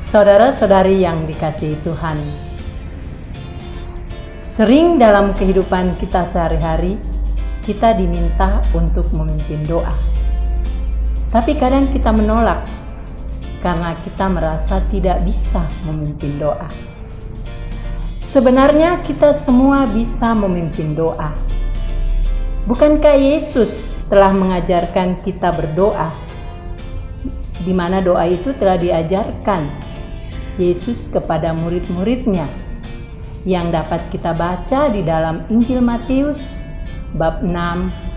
Saudara-saudari yang dikasihi Tuhan, sering dalam kehidupan kita sehari-hari, kita diminta untuk memimpin doa. Tapi kadang kita menolak karena kita merasa tidak bisa memimpin doa. Sebenarnya kita semua bisa memimpin doa. Bukankah Yesus telah mengajarkan kita berdoa, di mana doa itu telah diajarkan Yesus kepada murid-muridnya, yang dapat kita baca di dalam Injil Matius bab 6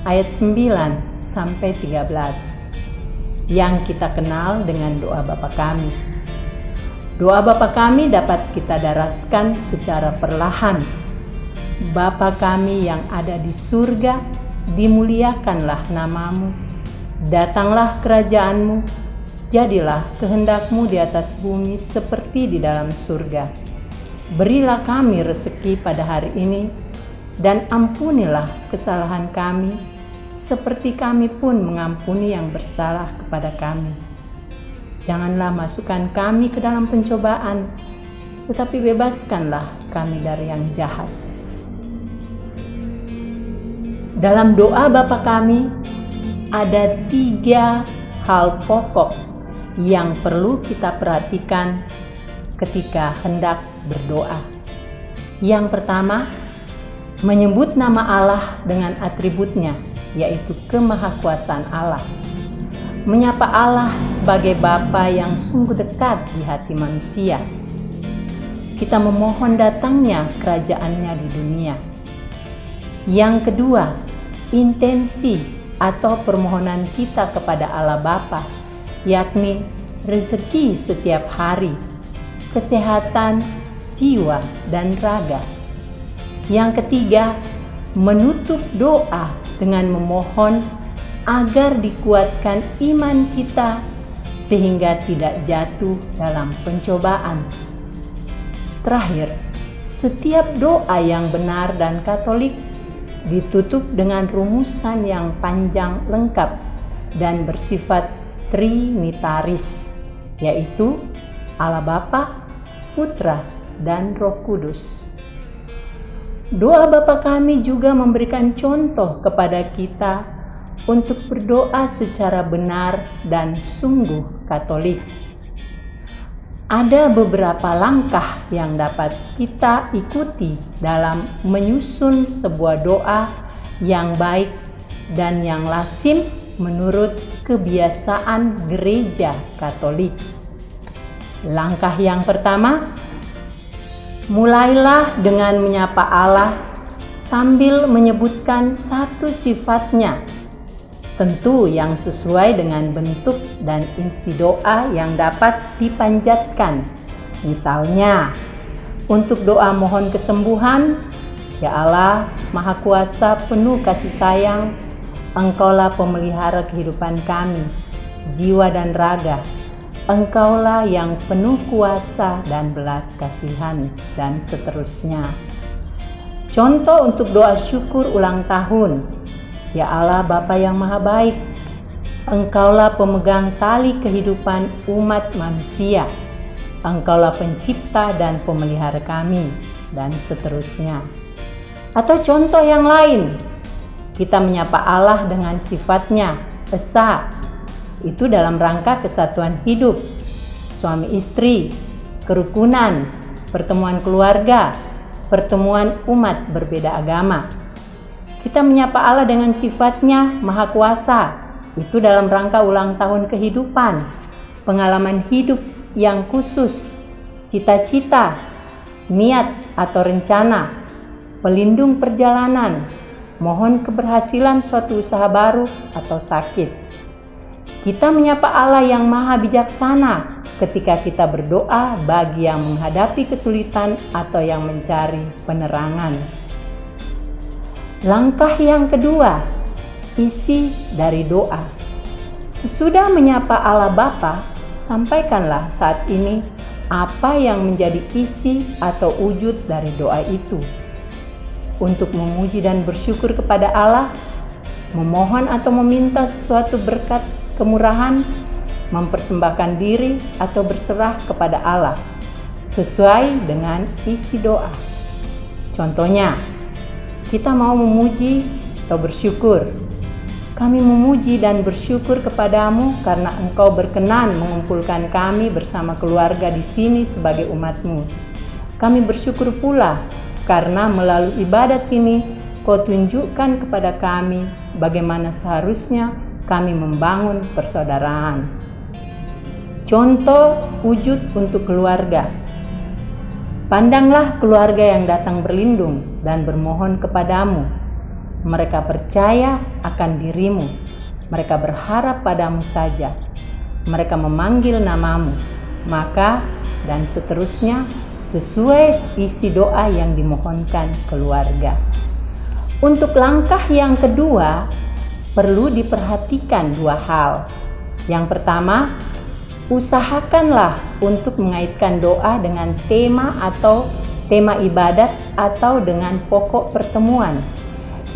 ayat 9 sampai 13, yang kita kenal dengan doa Bapa Kami. Doa Bapa Kami dapat kita daraskan secara perlahan. Bapa Kami yang ada di surga, dimuliakanlah namamu, datanglah kerajaanmu, jadilah kehendakmu di atas bumi seperti di dalam surga. Berilah kami rezeki pada hari ini, dan ampunilah kesalahan kami, seperti kami pun mengampuni yang bersalah kepada kami. Janganlah masukkan kami ke dalam pencobaan, tetapi bebaskanlah kami dari yang jahat. Dalam doa Bapa Kami, ada 3 hal pokok yang perlu kita perhatikan ketika hendak berdoa. Yang pertama, menyebut nama Allah dengan atributnya, yaitu kemahakuasaan Allah. Menyapa Allah sebagai Bapa yang sungguh dekat di hati manusia. Kita memohon datangnya kerajaannya di dunia. Yang kedua, intensi atau permohonan kita kepada Allah Bapa, yakni rezeki setiap hari, kesehatan jiwa dan raga. Yang ketiga, menutup doa dengan memohon agar dikuatkan iman kita sehingga tidak jatuh dalam pencobaan. Terakhir, setiap doa yang benar dan Katolik ditutup dengan rumusan yang panjang lengkap dan bersifat trinitaris, yaitu Allah Bapa, Putra, dan Roh Kudus. Doa Bapa Kami juga memberikan contoh kepada kita untuk berdoa secara benar dan sungguh Katolik. Ada beberapa langkah yang dapat kita ikuti dalam menyusun sebuah doa yang baik dan yang lazim menurut kebiasaan gereja Katolik. Langkah yang pertama, mulailah dengan menyapa Allah sambil menyebutkan satu sifatnya, tentu yang sesuai dengan bentuk dan isi doa yang dapat dipanjatkan. Misalnya, untuk doa mohon kesembuhan, ya Allah, Maha Kuasa penuh kasih sayang, Engkaulah pemelihara kehidupan kami, jiwa dan raga. Engkaulah yang penuh kuasa dan belas kasihan, dan seterusnya. Contoh untuk doa syukur ulang tahun, ya Allah Bapa yang Maha Baik, Engkaulah pemegang tali kehidupan umat manusia, Engkaulah pencipta dan pemelihara kami, dan seterusnya. Atau contoh yang lain, kita menyapa Allah dengan sifatnya, Esa, itu dalam rangka kesatuan hidup, suami istri, kerukunan, pertemuan keluarga, pertemuan umat berbeda agama. Kita menyapa Allah dengan sifatnya Maha Kuasa, itu dalam rangka ulang tahun kehidupan, pengalaman hidup yang khusus, cita-cita, niat atau rencana, pelindung perjalanan, mohon keberhasilan suatu usaha baru atau sakit. Kita menyapa Allah yang Maha Bijaksana ketika kita berdoa bagi yang menghadapi kesulitan atau yang mencari penerangan. Langkah yang kedua, isi dari doa. Sesudah menyapa Allah Bapa, sampaikanlah saat ini apa yang menjadi isi atau wujud dari doa itu. Untuk memuji dan bersyukur kepada Allah, memohon atau meminta sesuatu berkat kemurahan, mempersembahkan diri atau berserah kepada Allah sesuai dengan isi doa. Contohnya, kita mau memuji atau bersyukur. Kami memuji dan bersyukur kepadamu karena Engkau berkenan mengumpulkan kami bersama keluarga di sini sebagai umat-Mu. Kami bersyukur pula karena melalui ibadat ini Kau tunjukkan kepada kami bagaimana seharusnya kami membangun persaudaraan. Contoh wujud untuk keluarga. Pandanglah keluarga yang datang berlindung dan bermohon kepadamu. Mereka percaya akan dirimu. Mereka berharap padamu saja. Mereka memanggil namamu. Maka dan seterusnya sesuai isi doa yang dimohonkan keluarga. Untuk langkah yang kedua, perlu diperhatikan dua hal. Yang pertama, usahakanlah untuk mengaitkan doa dengan tema atau tema ibadat atau dengan pokok pertemuan.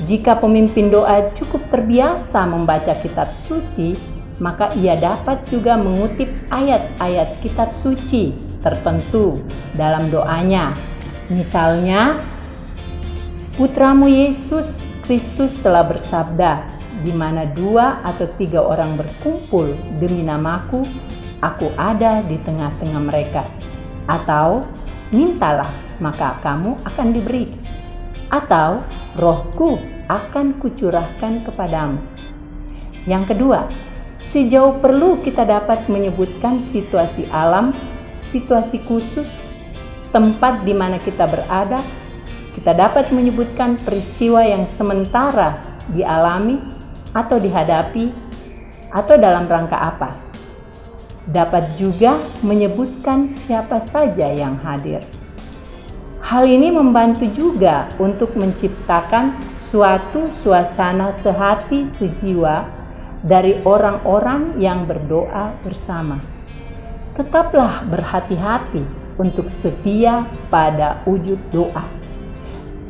Jika pemimpin doa cukup terbiasa membaca kitab suci, maka ia dapat juga mengutip ayat-ayat kitab suci tertentu dalam doanya. Misalnya, Putramu Yesus Kristus telah bersabda, di mana 2 atau 3 orang berkumpul demi namaku, aku ada di tengah-tengah mereka. Atau, mintalah maka kamu akan diberi. Atau, rohku akan kucurahkan kepadamu. Yang kedua, sejauh perlu kita dapat menyebutkan situasi alam, situasi khusus, tempat di mana kita berada, kita dapat menyebutkan peristiwa yang sementara dialami atau dihadapi atau dalam rangka apa. Dapat juga menyebutkan siapa saja yang hadir. Hal ini membantu juga untuk menciptakan suatu suasana sehati sejiwa dari orang-orang yang berdoa bersama. Tetaplah berhati-hati untuk setia pada wujud doa.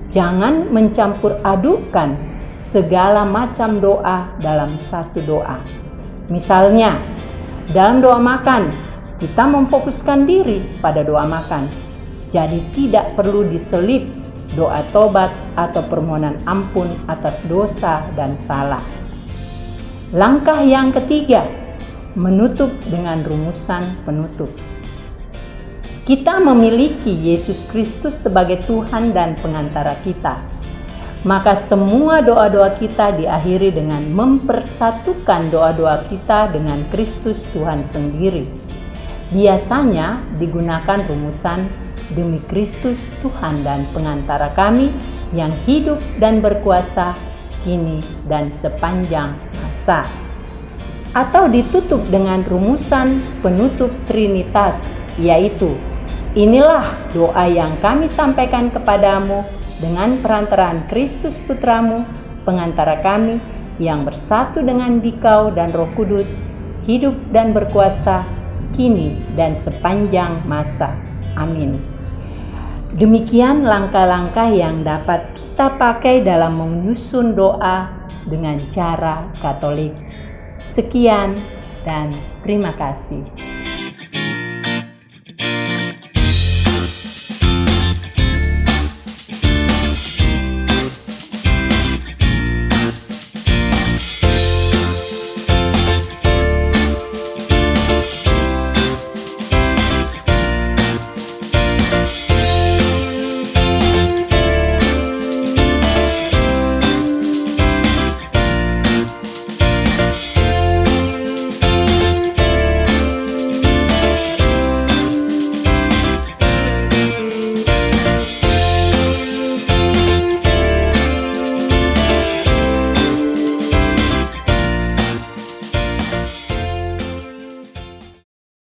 Jangan mencampur adukkan segala macam doa dalam satu doa. Misalnya, dalam doa makan, kita memfokuskan diri pada doa makan. Jadi tidak perlu diselip doa tobat atau permohonan ampun atas dosa dan salah. Langkah yang ketiga, menutup dengan rumusan penutup. Kita memiliki Yesus Kristus sebagai Tuhan dan pengantara kita. Maka semua doa-doa kita diakhiri dengan mempersatukan doa-doa kita dengan Kristus Tuhan sendiri. Biasanya digunakan rumusan demi Kristus Tuhan dan pengantara kami yang hidup dan berkuasa kini dan sepanjang masa. Atau ditutup dengan rumusan penutup Trinitas, yaitu inilah doa yang kami sampaikan kepadamu dengan perantaraan Kristus Putramu, pengantara kami yang bersatu dengan Dikau dan Roh Kudus, hidup dan berkuasa, kini dan sepanjang masa. Amin. Demikian langkah-langkah yang dapat kita pakai dalam menyusun doa dengan cara Katolik. Sekian dan terima kasih.